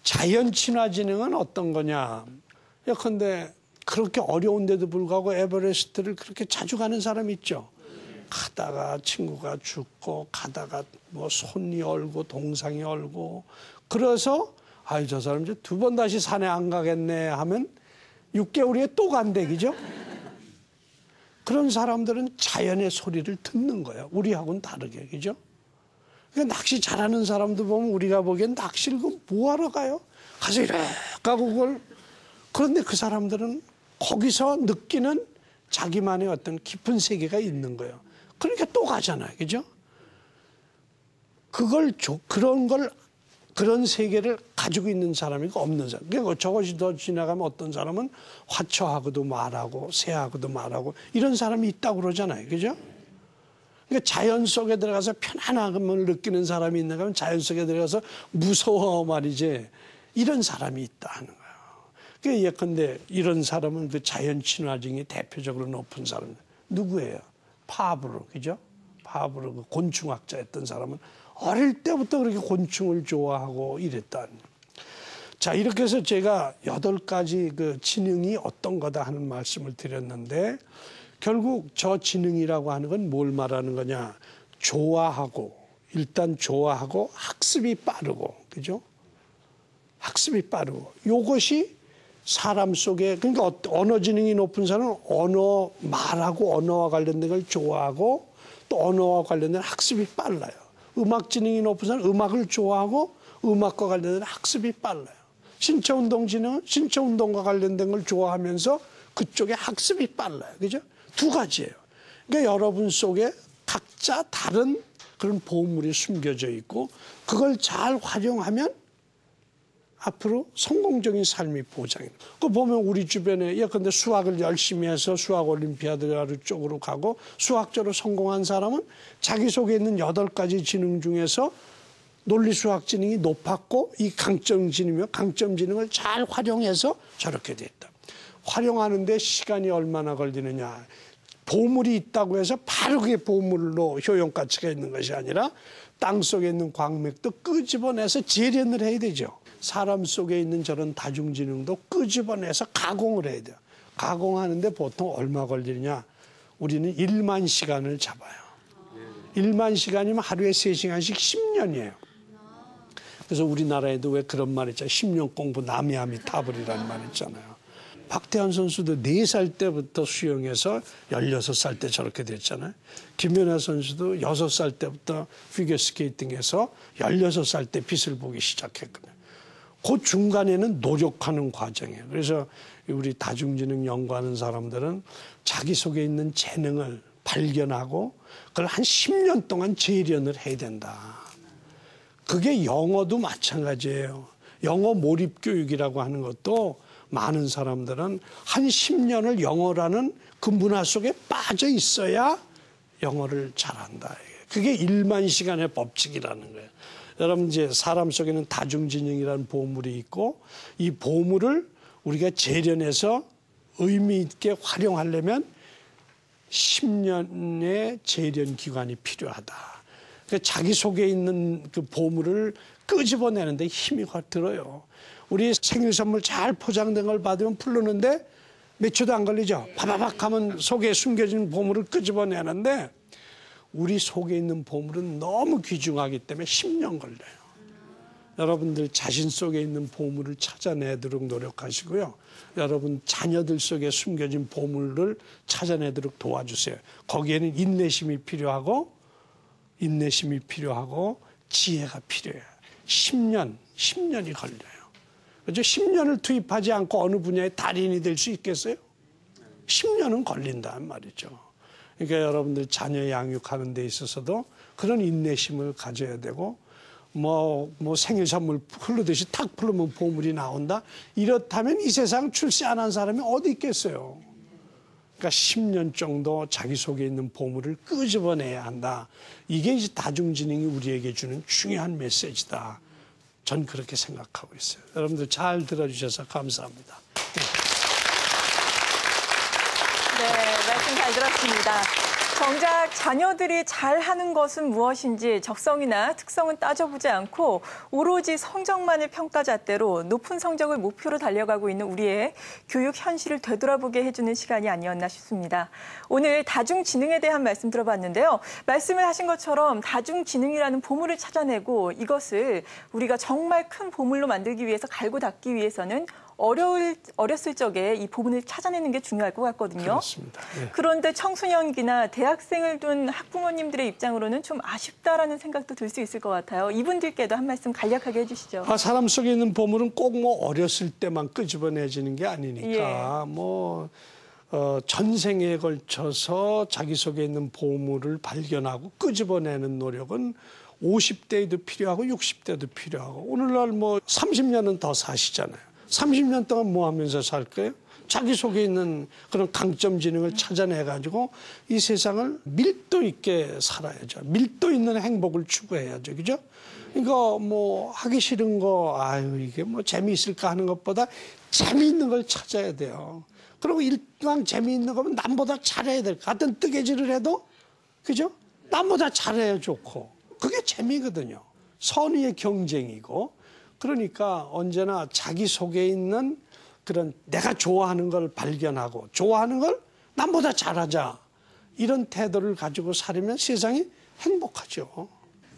자연 친화지능은 어떤 거냐. 예컨대 그렇게 어려운데도 불구하고 에베레스트를 그렇게 자주 가는 사람이 있죠. 가다가 친구가 죽고 가다가 뭐 손이 얼고 동상이 얼고 그래서 아유 저 사람 이제 두 번 다시 산에 안 가겠네 하면 6개월에 또 간대, 그죠? 그런 사람들은 자연의 소리를 듣는 거예요. 우리하고는 다르게, 그죠? 그러니까 낚시 잘하는 사람도 보면 우리가 보기엔 낚시를 뭐하러 가요? 가서 이래 가고 그걸. 그런데 그 사람들은 거기서 느끼는 자기만의 어떤 깊은 세계가 있는 거예요. 그러니까 또 가잖아요, 그죠? 그런 세계를 가지고 있는 사람이 없는 사람. 그러니까 저것이 더 지나가면 어떤 사람은 화초하고도 말하고 새하고도 말하고 이런 사람이 있다고 그러잖아요, 그죠? 그러니까 자연 속에 들어가서 편안함을 느끼는 사람이 있는가 하면 자연 속에 들어가서 무서워 말이지. 이런 사람이 있다 하는 거예요. 그러니까 예컨대 이런 사람은 그 자연 친화증이 대표적으로 높은 사람 누구예요? 파브르, 그죠? 파브르 그 곤충학자였던 사람은 어릴 때부터 그렇게 곤충을 좋아하고 이랬다는. 자, 이렇게 해서 제가 8가지 그 지능이 어떤 거다 하는 말씀을 드렸는데 결국 저 지능이라고 하는 건 뭘 말하는 거냐? 일단 좋아하고 학습이 빠르고, 그죠? 학습이 빠르고 요것이 사람 속에, 그러니까 언어 지능이 높은 사람은 말하고 언어와 관련된 걸 좋아하고 또 언어와 관련된 학습이 빨라요. 음악 지능이 높은 사람은 음악을 좋아하고 음악과 관련된 학습이 빨라요. 신체운동 지능은 신체운동과 관련된 걸 좋아하면서 그쪽에 학습이 빨라요. 그죠? 두 가지예요. 그러니까 여러분 속에 각자 다른 그런 보물이 숨겨져 있고 그걸 잘 활용하면 앞으로 성공적인 삶이 보장해요. 그 보면 우리 주변에 예컨대 수학을 열심히 해서 수학 올림피아드 쪽으로 가고 수학적으로 성공한 사람은 자기 속에 있는 8가지 지능 중에서 논리수학 지능이 높았고 이 강점 지능을 잘 활용해서 저렇게 됐다. 활용하는데 시간이 얼마나 걸리느냐. 보물이 있다고 해서 바로 그게 보물로 효용가치가 있는 것이 아니라 땅속에 있는 광맥도 끄집어내서 재련을 해야 되죠. 사람 속에 있는 저런 다중지능도 끄집어내서 가공을 해야 돼요. 가공하는데 보통 얼마 걸리느냐. 우리는 1만 시간을 잡아요. 1만 시간이면 하루에 3시간씩 10년이에요. 그래서 우리나라에도 왜 그런 말 있잖아요. 10년 공부 남이함이 타버리라는 말 있잖아요. 박태환 선수도 4살 때부터 수영해서 16살 때 저렇게 됐잖아요. 김연아 선수도 6살 때부터 피겨스케이팅해서 16살 때 빛을 보기 시작했거든요. 그 중간에는 노력하는 과정이에요. 그래서 우리 다중지능 연구하는 사람들은 자기 속에 있는 재능을 발견하고 그걸 한 10년 동안 재련을 해야 된다. 그게 영어도 마찬가지예요. 영어 몰입 교육이라고 하는 것도 많은 사람들은 한 10년을 영어라는 그 문화 속에 빠져 있어야 영어를 잘한다. 그게 1만 시간의 법칙이라는 거예요. 여러분 이제 사람 속에는 다중지능이라는 보물이 있고 이 보물을 우리가 재련해서 의미 있게 활용하려면 10년의 재련 기간이 필요하다. 그러니까 자기 속에 있는 그 보물을 끄집어내는데 힘이 들어요. 우리 생일 선물 잘 포장된 걸 받으면 풀르는데 몇 초도 안 걸리죠. 바바박 하면 속에 숨겨진 보물을 끄집어내는데 우리 속에 있는 보물은 너무 귀중하기 때문에 10년 걸려요. 여러분들 자신 속에 있는 보물을 찾아내도록 노력하시고요. 여러분 자녀들 속에 숨겨진 보물을 찾아내도록 도와주세요. 거기에는 인내심이 필요하고 지혜가 필요해요. 10년이 걸려요. 그죠? 10년을 투입하지 않고 어느 분야의 달인이 될 수 있겠어요? 10년은 걸린단 말이죠. 그러니까 여러분들 자녀 양육하는 데 있어서도 그런 인내심을 가져야 되고 뭐 생일 선물 흐르듯이 탁 풀르면 보물이 나온다. 이렇다면 이 세상 출세 안 한 사람이 어디 있겠어요? 그러니까 10년 정도 자기 속에 있는 보물을 끄집어내야 한다. 이게 이제 다중지능이 우리에게 주는 중요한 메시지다. 전 그렇게 생각하고 있어요. 여러분들 잘 들어주셔서 감사합니다. 네, 말씀 잘 들었습니다. 정작 자녀들이 잘하는 것은 무엇인지 적성이나 특성은 따져보지 않고 오로지 성적만을 평가잣대로 높은 성적을 목표로 달려가고 있는 우리의 교육 현실을 되돌아보게 해주는 시간이 아니었나 싶습니다. 오늘 다중지능에 대한 말씀 들어봤는데요. 말씀을 하신 것처럼 다중지능이라는 보물을 찾아내고 이것을 우리가 정말 큰 보물로 만들기 위해서 갈고 닦기 위해서는 어렸을 적에 이 보물을 찾아내는 게 중요할 것 같거든요. 그렇습니다. 예. 그런데 청소년기나 대학생을 둔 학부모님들의 입장으로는 좀 아쉽다라는 생각도 들 수 있을 것 같아요. 이분들께도 한 말씀 간략하게 해주시죠. 사람 속에 있는 보물은 꼭 뭐 어렸을 때만 끄집어내지는 게 아니니까 전생에 걸쳐서 자기 속에 있는 보물을 발견하고 끄집어내는 노력은 50대에도 필요하고 60대도 필요하고 오늘날 뭐 30년은 더 사시잖아요. 30년 동안 뭐 하면서 살 거예요? 자기 속에 있는 그런 강점 지능을 찾아내가지고 이 세상을 밀도 있게 살아야죠. 밀도 있는 행복을 추구해야죠. 그죠? 이거 뭐 하기 싫은 거, 이게 뭐 재미있을까 하는 것보다 재미있는 걸 찾아야 돼요. 그리고 일강 재미있는 거면 남보다 잘해야 될 것 같은 뜨개질을 해도, 그죠? 남보다 잘해야 좋고. 그게 재미거든요. 선의의 경쟁이고. 그러니까 언제나 자기 속에 있는 그런 내가 좋아하는 걸 발견하고 좋아하는 걸 남보다 잘하자 이런 태도를 가지고 살면 세상이 행복하죠.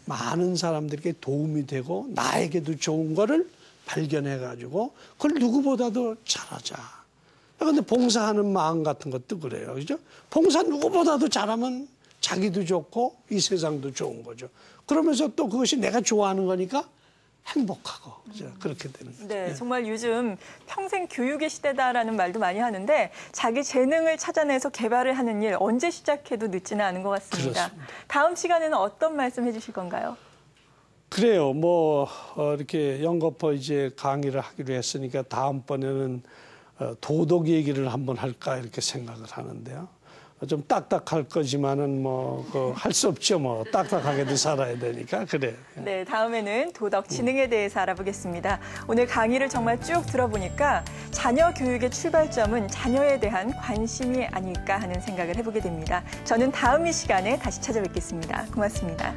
많은 사람들에게 도움이 되고 나에게도 좋은 거를 발견해가지고 그걸 누구보다도 잘하자. 그런데 봉사하는 마음 같은 것도 그래요. 그죠? 봉사 누구보다도 잘하면 자기도 좋고 이 세상도 좋은 거죠. 그러면서 또 그것이 내가 좋아하는 거니까 행복하고 그렇게 되는 거죠. 네, 정말 요즘 평생 교육의 시대다라는 말도 많이 하는데 자기 재능을 찾아내서 개발을 하는 일 언제 시작해도 늦지는 않은 것 같습니다. 그렇습니다. 다음 시간에는 어떤 말씀 해주실 건가요? 그래요. 뭐 이렇게 연거푸 이제 강의를 하기로 했으니까 다음번에는 도덕 얘기를 한번 할까 이렇게 생각을 하는데요. 좀 딱딱할 거지만은 뭐 할 수 없죠. 뭐 딱딱하게도 살아야 되니까 그래. 네, 다음에는 도덕 지능에 대해서 알아보겠습니다. 오늘 강의를 정말 쭉 들어보니까 자녀 교육의 출발점은 자녀에 대한 관심이 아닐까 하는 생각을 해보게 됩니다. 저는 다음 이 시간에 다시 찾아뵙겠습니다. 고맙습니다.